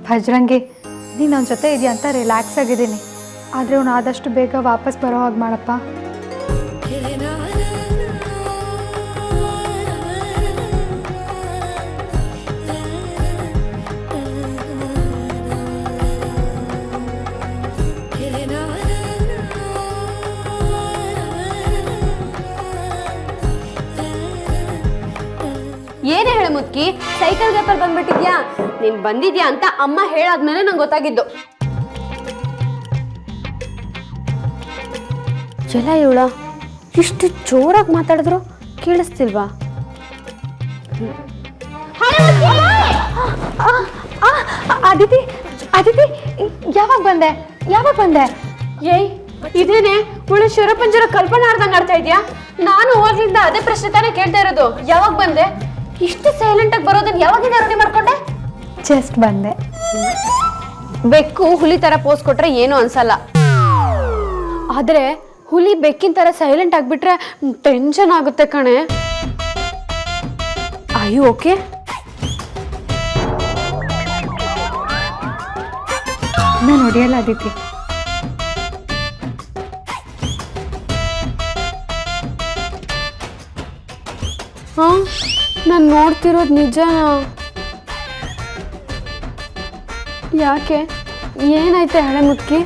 ಭಜ್ರಂಗಿ, ನೀನು ನನ್ನ ಜೊತೆ ಇದೆಯಾ ಅಂತ ರಿಲ್ಯಾಕ್ಸ್ ಆಗಿದ್ದೀನಿ. ಆದರೆ ಅವನು ಆದಷ್ಟು ಬೇಗ ವಾಪಸ್ ಬರೋ ಹಾಗೆ ಮಾಡಪ್ಪ. ಏನೇ ಹೇಳ ಮುದ್ಕಿ, ಸೈಕಲ್ ಗ್ಯಾಪಲ್ಲಿ ಬಂದ್ಬಿಟ್ಟಿದ್ಯಾ? ನೀನ್ ಬಂದಿದ್ಯಾ ಅಂತ ಅಮ್ಮ ಹೇಳಾದ್ಮೇಲೆ ನಂಗೆ ಗೊತ್ತಾಗಿದ್ದು. ಎಲ್ಲ ಇವಳ ಇಷ್ಟು ಜೋರಾಗಿ ಮಾತಾಡಿದ್ರು ಕೇಳಿಸ್ತಿಲ್ವಾ? ಅದಿತಿ, ಅದಿತಿ, ಯಾವಾಗ ಬಂದೆ? ಯಾವಾಗ ಬಂದೆ? ಏಯ್, ಇದೇನೆ ಇವಳು ಶಿವಪಂಜರ ಕಲ್ಪನಾ ಆಡ್ದಂಗೆ ಆಡ್ತಾ ಇದ್ಯಾ? ನಾನು ಹೋಗ್ಲಿಂದ ಅದೇ ಪ್ರಶ್ನೆ ತಾನೇ ಕೇಳ್ತಾ ಇರೋದು. ಯಾವಾಗ ಬಂದೆ? ಇಷ್ಟು ಸೈಲೆಂಟ್ ಆಗಿ ಬರೋದನ್ನ ಯಾವಾಗಿಂದ ರೂಢಿ ಮಾಡ್ಕೊಂಡೆ? ಜಸ್ಟ್ ಬಂದೆ. ಬೆಕ್ಕು ಹುಲಿ ತರ ಪೋಸ್ ಕೊಟ್ರೆ ಏನು ಅನ್ಸಲ್ಲ, ಆದ್ರೆ ಹುಲಿ ಬೆಕ್ಕಿನ ತರ ಸೈಲೆಂಟ್ ಆಗ್ಬಿಟ್ರೆ ಟೆನ್ಷನ್ ಆಗುತ್ತೆ ಕಣೆ. ಆಯು ಓಕೆ? ನಾನು ಹೊಡೆಯಲ್ಲ ಅದಿತಿ. ಹಾ, ನಾನು ನೋಡ್ತಿರೋದು ನಿಜನಾ? ಯಾಕೆ, ಏನಾಯ್ತೆ ಹಳೆ ಮುಟ್ಕಿ?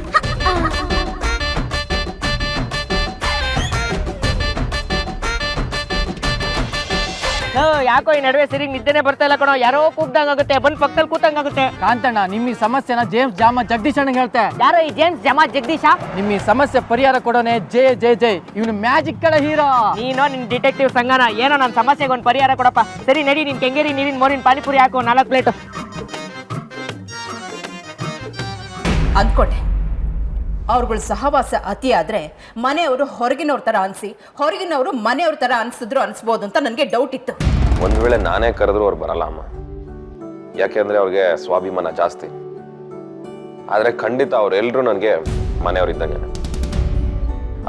ಯಾಕೋ ಈ ನಡುವೆ ಸರಿ ನಿದ್ದೆನೆ ಬರ್ತಾ ಇಲ್ಲ ಕಣೋ. ಯಾರೋ ಕೂಗ್ದಂಗಾಗುತ್ತೆ, ಬಂದ್ ಪಕ್ಕದಲ್ಲಿ ಕೂತಂಗಾಗುತ್ತೆ. ಕಾಂತಣ್ಣ, ನಿಮ್ಮ ಈ ಸಮಸ್ಯೆನ ಜೇಮ್ಸ್ ಜಾಮ ಜಗದೀಶ್ ಅಣ್ಣ ಹೇಳ್ತೆ. ಯಾರೋ ಈ ಜೇಮ್ಸ್ ಜಮಾ ಜಗದೀಶ? ನಿಮ್ಮ ಈ ಸಮಸ್ಯೆ ಪರಿಹಾರ ಕೊಡೋನೆ ಜೈ ಜೈ ಜೈ, ಇವನು ಮ್ಯಾಜಿಕ್ ಕಳ ಹೀರೋ. ನೀನೋ ನಿನ್ ಡಿಟೆಕ್ಟಿವ್ ಸಂಗನ, ಏನೋ ನನ್ನ ಸಮಸ್ಯೆಗೆ ಒಂದು ಪರಿಹಾರ ಕೊಡಪ್ಪ. ಸರಿ ನಡಿ, ನಿನ್ ಕೆಂಗೇರಿ ನೀರಿನ ಮೋರಿನ ಪಾನಿಪುರಿ ಹಾಕು 4 ಪ್ಲೇಟ್. ಅಂದ್ಕೊಂಡೆ ಅವ್ರುಗಳ ಸಹವಾಸ ಅತಿ ಆದರೆ ಮನೆಯವರು ಹೊರಗಿನವ್ರ ಥರ ಅನಿಸಿ, ಹೊರಗಿನವರು ಮನೆಯವ್ರ ಥರ ಅನಿಸಿದ್ರು ಅನಿಸ್ಬೋದು ಅಂತ ನನಗೆ ಡೌಟ್ ಇತ್ತು. ಒಂದು ವೇಳೆ ನಾನೇ ಕರೆದ್ರು ಅವ್ರು ಬರಲ್ಲ ಅಮ್ಮ, ಯಾಕೆಂದರೆ ಅವ್ರಿಗೆ ಸ್ವಾಭಿಮಾನ ಜಾಸ್ತಿ. ಆದರೆ ಖಂಡಿತ ಅವರೆಲ್ಲರೂ ನನಗೆ ಮನೆಯವರಿದ್ದಂಗೆ.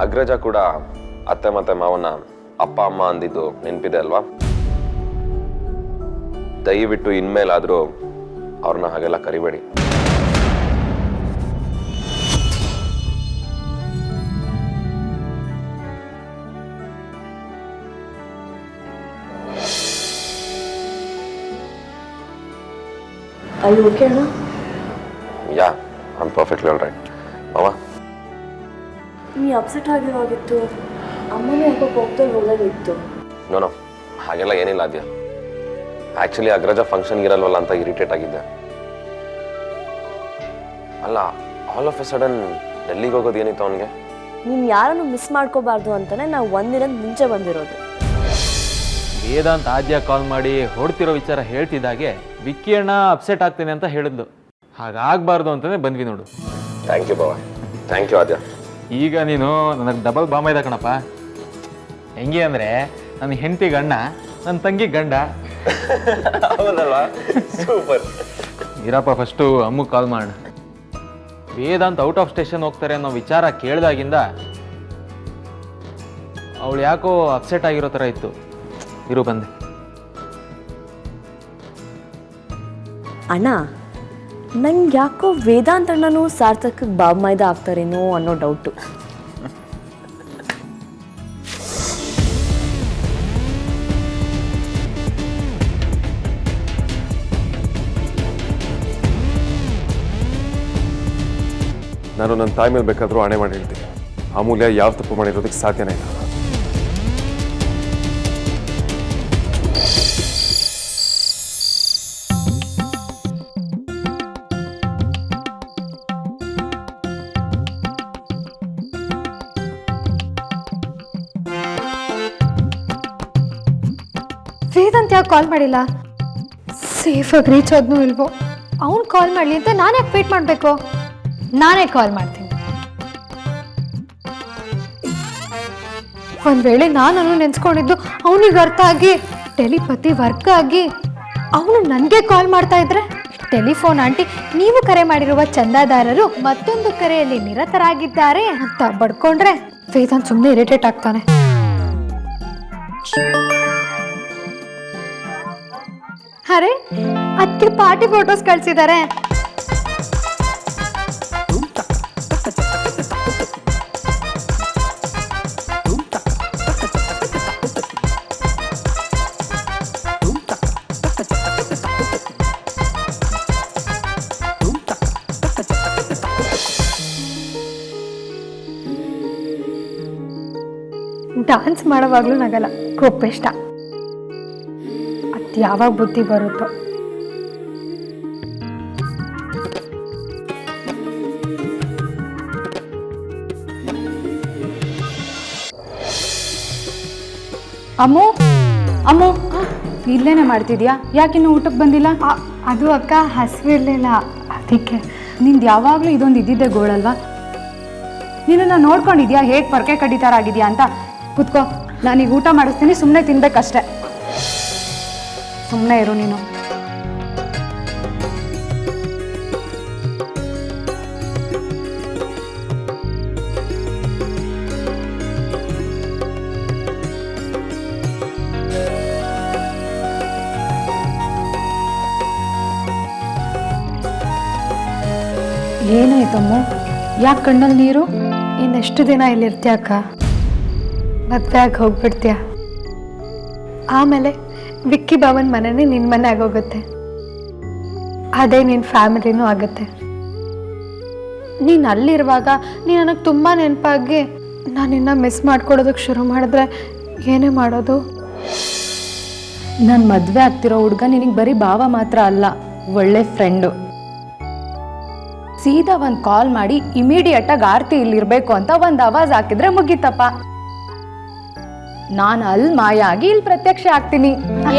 ಅಗ್ರಜ ಕೂಡ ಅತ್ತೆ ಮತ್ತು ಮಾವನ ಅಪ್ಪ ಅಮ್ಮ ಅಂದಿದ್ದು ನೆನಪಿದೆ ಅಲ್ವಾ? ದಯವಿಟ್ಟು ಇನ್ಮೇಲಾದರೂ ಅವ್ರನ್ನ ಹಾಗೆಲ್ಲ ಕರಿಬೇಡಿ. Are you okay, Anna? Yeah, I'm perfectly all right. Mama? ನೀ ಅಪ್ಸೆಟ್ ಆಗಿರೋಗಿತ್ತು, ಅಮ್ಮನೂ ಯಾಕೋ ಕೋಪದಲ್ಲಿ ಹೋಗೋದಿತ್ತು. ನೋ, ಹಾಗೆಲ್ಲ ಏನಿಲ್ಲ ಅದ್ಯಾ. ಆ್ಯಕ್ಚುಲಿ ಅಗ್ರಜ ಫಂಕ್ಷನ್ಗೆ ಇರಲ್ವಲ್ಲ ಅಂತ ಇರಿಟೇಟ್ ಆಗಿದ್ದೆ. ಅಲ್ಲ, ಆಲ್ ಆಫ್ ಎ ಸಡನ್ ಡೆಲ್ಲಿಗೆ ಹೋಗೋದು ಏನಿತ್ತು ಅವನಿಗೆ? ನೀನು ಯಾರನ್ನು ಮಿಸ್ ಮಾಡ್ಕೋಬಾರ್ದು ಅಂತಾನೆ ನಾವು ಒಂದಿನ ಮುಂಚೆ ಬಂದಿರೋದು. ವೇದಾಂತ್ ಆದ್ಯ ಕಾಲ್ ಮಾಡಿ ಹೊಡ್ತಿರೋ ವಿಚಾರ ಹೇಳ್ತಿದ್ದಾಗೆ ವಿಕ್ಕಿ ಅಣ್ಣ ಅಪ್ಸೆಟ್ ಆಗ್ತೇನೆ ಅಂತ ಹೇಳಿದ್ಲು. ಹಾಗಾಗಬಾರ್ದು ಅಂತಲೇ ಬಂದ್ವಿ ನೋಡು. ಥ್ಯಾಂಕ್ ಯು ಬಾವ, ಥ್ಯಾಂಕ್ ಯು ಆದ್ಯ. ಈಗ ನೀನು ನನಗೆ ಡಬಲ್ ಬಾಮ ಇದೆ ಕಣಪ್ಪ. ಹೆಂಗೆ ಅಂದರೆ ನನ್ನ ಹೆಂಡತಿ ಗಂಡ, ನನ್ನ ತಂಗಿ ಗಂಡ. ಹೌದಲ್ವಾ? ಸೂಪರ್. ಇರಪ್ಪ, ಫಸ್ಟು ಅಮ್ಮಗೆ ಕಾಲ್ ಮಾಡೋಣ. ವೇದಾಂತ್ ಔಟ್ ಆಫ್ ಸ್ಟೇಷನ್ ಹೋಗ್ತಾರೆ ಅನ್ನೋ ವಿಚಾರ ಕೇಳಿದಾಗಿಂದ ಅವಳು ಯಾಕೋ ಅಪ್ಸೆಟ್ ಆಗಿರೋ ಥರ ಇತ್ತು. ಇರು ಬಂದೆ. ಅಣ್ಣ, ನಂಗೆ ಯಾಕೋ ವೇದಾಂತ್ ಅಣ್ಣನೂ ಸಾರ್ಥಕಕ್ಕೆ ಬಾಬ್ಮೈದ ಆಗ್ತಾರೇನೋ ಅನ್ನೋ ಡೌಟು. ನಾನು ನನ್ನ ತಾಯಿ ಮೇಲೆ ಬೇಕಾದರೂ ಆಣೆ ಮಾಡಿ ಹೇಳ್ತೀನಿ, ಅಮೂಲ್ಯ ಯಾವ ತಪ್ಪು ಮಾಡಿರೋದಕ್ಕೆ ಸಾಧ್ಯನೇ ಇಲ್ಲ. ವೇದಾಂತ್ ಯಾಕೆ ಕಾಲ್ ಮಾಡಿಲ್ಲ? ಸೇಫಾಗಿ ರೀಚ್ ಆದ್ನೋ ಇಲ್ವೋ? ಅವ್ನು ಕಾಲ್ ಮಾಡಲಿ ಅಂತ ನಾನು ಯಾಕೆ ವೇಟ್ ಮಾಡಬೇಕು? ನಾನೇ ಕಾಲ್ ಮಾಡ್ತೀನಿ. ಒಂದು ವೇಳೆ ನಾನು ನೆನ್ಸ್ಕೊಂಡಿದ್ದು ಅವನಿಗೆ ಅರ್ಥ ಆಗಿ ಟೆಲಿಪತಿ ವರ್ಕ್ ಆಗಿ ಅವನು ನನಗೆ ಕಾಲ್ ಮಾಡ್ತಾ ಇದ್ರೆ, ಟೆಲಿಫೋನ್ ಆಂಟಿ ನೀವು ಕರೆ ಮಾಡಿರುವ ಚಂದಾದಾರರು ಮತ್ತೊಂದು ಕರೆಯಲ್ಲಿ ನಿರತರಾಗಿದ್ದಾರೆ ಅಂತ ಬಡ್ಕೊಂಡ್ರೆ ವೇದಾಂತ್ ಸುಮ್ಮನೆ ಇರಿಟೇಟ್ ಆಗ್ತಾನೆ. ಅರೆ, ಅದಕ್ಕೆ ಪಾರ್ಟಿ ಫೋಟೋಸ್ ಕಳ್ಸಿದ್ದಾರೆ. ಡಾನ್ಸ್ ಮಾಡೋವಾಗ್ಲೂ ನಗಲ್ಲ, ಕೋಪಿಷ್ಟ. ಅದು ಯಾವಾಗ ಬುದ್ಧಿ ಬರುತ್ತೋ. ಅಮ್ಮು ಅಮ್ಮು ಇಲ್ಲೇನೆ ಮಾಡ್ತಿದ್ಯಾ? ಯಾಕಿನ್ನು ಊಟಕ್ಕೆ ಬಂದಿಲ್ಲ? ಅದು ಅಕ್ಕ ಹಸಿವಿರ್ಲಿಲ್ಲ, ಅದಕ್ಕೆ. ನಿಂದು ಯಾವಾಗಲೂ ಇದೊಂದು ಇದ್ದಿದ್ದೆ ಗೋಳಲ್ವಾ? ನಿನ್ನನ್ನು ನೋಡ್ಕೊಂಡಿದ್ಯಾ ಹೇಗೆ ಪೊರಕೆ ಕಡಿತಾರ ಆಗಿದ್ಯಾ ಅಂತ? ಕುತ್ಕೋ, ನಾನೀಗ ಊಟ ಮಾಡಿಸ್ತೀನಿ, ಸುಮ್ಮನೆ ತಿನ್ಬೇಕಷ್ಟೆ. ಸುಮ್ಮನೆ ಇರು ನೀನು. ಏನಾಯ್ತಮ್ಮ? ಯಾಕೆ ಕಣ್ಣಲ್ಲಿ ನೀರು? ಇನ್ನೆಷ್ಟು ದಿನ ಇಲ್ಲಿರ್ತೀಯ ಅಕ್ಕ? ಮದುವೆ ಆಗಿ ಹೋಗ್ಬಿಡ್ತೀಯ. ಆಮೇಲೆ ವಿಕ್ಕಿ ಬಾವನ್ ಮನೆನೇ ನಿನ್ನ ಮನೆ ಆಗೋಗುತ್ತೆ. ಅದೇ ನಿನ್ನ ಫ್ಯಾಮಿಲಿನೂ ಆಗುತ್ತೆ. ನೀನು ಅಲ್ಲಿರುವಾಗ ನೀನು ನನಗೆ ತುಂಬ ನೆನಪಾಗಿ ನಾನಿನ್ನ ಮಿಸ್ ಮಾಡ್ಕೊಡೋದಕ್ಕೆ ಶುರು ಮಾಡಿದ್ರೆ ಏನೇ ಮಾಡೋದು? ನನ್ನ ಮದುವೆ ಆಗ್ತಿರೋ ಹುಡುಗ ನಿನಗೆ ಬರೀ ಭಾವ ಮಾತ್ರ ಅಲ್ಲ, ಒಳ್ಳೆ ಫ್ರೆಂಡು. ಸೀದಾ ಒಂದು ಕಾಲ್ ಮಾಡಿ ಇಮಿಡಿಯೇಟಾಗಿ ಆರ್ತಿ ಇಲ್ಲಿರ್ಬೇಕು ಅಂತ ಒಂದು ಆವಾಜ್ ಹಾಕಿದ್ರೆ ಮುಗೀತಪ್ಪ. ನಾನು ಅಲ್ಲಿ ಮಾಯ ಆಗಿ ಇಲ್ಲಿ ಪ್ರತ್ಯಕ್ಷ ಆಗ್ತೀನಿ.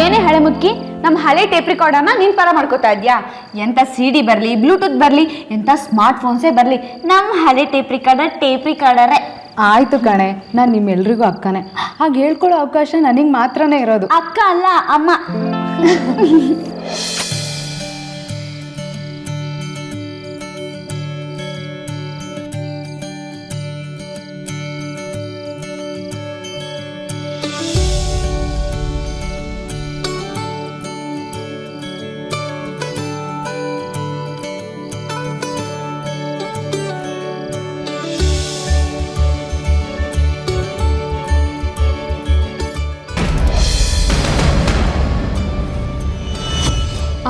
ಏನೇ ಹಳೆ ಮುಕ್ಕಿ, ನಮ್ಮ ಹಳೆ ಟೇಪ್ ರೆಕಾರ್ಡರ್ನ ನೀನ್ ಪರ ಮಾಡ್ಕೋತಾ ಇದ್ಯಾ? ಎಂತ CD ಬರಲಿ, ಬ್ಲೂಟೂತ್ ಬರಲಿ, ಎಂತ ಸ್ಮಾರ್ಟ್ ಫೋನ್ಸೇ ಬರಲಿ, ನಮ್ಮ ಹಳೆ ಟೇಪ್ ರಿಕಾರ್ಡರೇ. ಆಯ್ತು ಕಣೆ, ನಾನು ನಿಮ್ಮೆಲ್ರಿಗೂ ಅಕ್ಕನೇ. ಹಾಗೆ ಹೇಳ್ಕೊಳ್ಳೋ ಅವಕಾಶ ನನಗೆ ಮಾತ್ರನೇ ಇರೋದು. ಅಕ್ಕ ಅಲ್ಲ, ಅಮ್ಮ.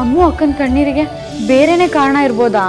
ಅಮ್ಮು ಅಕ್ಕನ ಕಣ್ಣೀರಿಗೆ ಬೇರೆನೇ ಕಾರಣ ಇರ್ಬೋದಾ?